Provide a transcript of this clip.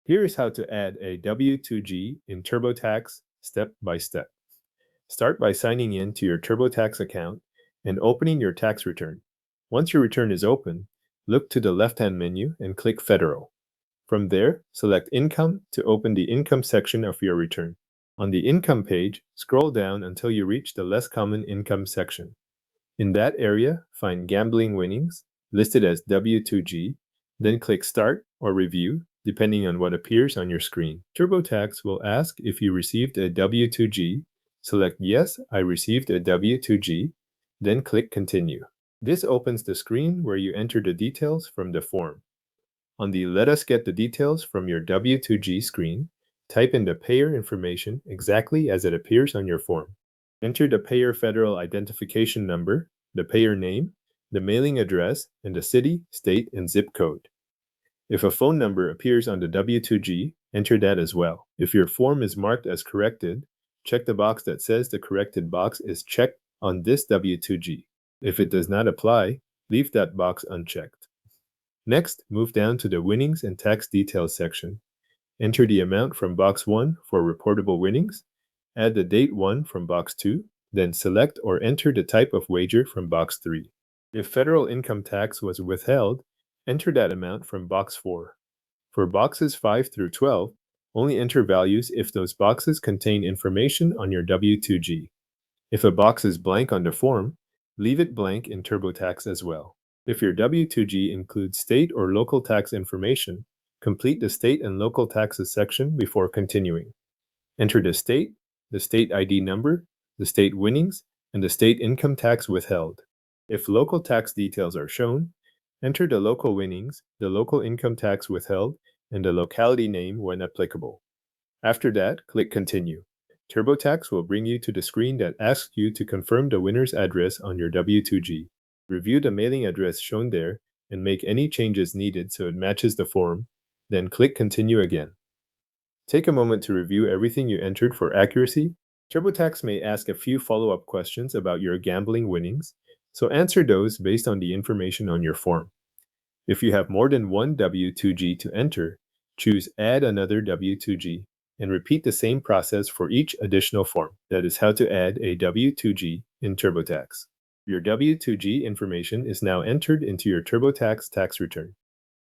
Here is how to add a W-2G in TurboTax step by step. Start by signing in to your TurboTax account and opening your tax return. Once your return is open, look to the left-hand menu and click Federal. From there, select Income to open the Income section of your return. On the Income page, scroll down until you reach the Less Common Income section. In that area, find Gambling Winnings, listed as W-2G, then click Start or Review, depending on what appears on your screen. TurboTax will ask if you received a W-2G. Select Yes, I received a W-2G, then click Continue. This opens the screen where you enter the details from the form. On the Let us get the details from your W-2G screen, type in the payer information exactly as it appears on your form. Enter the payer federal identification number, the payer name, the mailing address, and the city, state, and zip code. If a phone number appears on the W-2G, enter that as well. If your form is marked as corrected, check the box that says the corrected box is checked on this W-2G. If it does not apply, leave that box unchecked. Next, move down to the Winnings and Tax Details section. Enter the amount from Box 1 for reportable winnings, add the date 1 from Box 2, then select or enter the type of wager from Box 3. If federal income tax was withheld, enter that amount from Box 4. For boxes 5 through 12, only enter values if those boxes contain information on your W-2G. If a box is blank on the form, leave it blank in TurboTax as well. If your W-2G includes state or local tax information, complete the state and local taxes section before continuing. Enter the state ID number, the state winnings, and the state income tax withheld. If local tax details are shown, enter the local winnings, the local income tax withheld, and the locality name when applicable. After that, click Continue. TurboTax will bring you to the screen that asks you to confirm the winner's address on your W-2G. Review the mailing address shown there and make any changes needed so it matches the form, then click Continue again. Take a moment to review everything you entered for accuracy. TurboTax may ask a few follow-up questions about your gambling winnings, so answer those based on the information on your form. If you have more than one W-2G to enter, choose Add another W-2G and repeat the same process for each additional form. That is how to add a W-2G in TurboTax. Your W-2G information is now entered into your TurboTax tax return.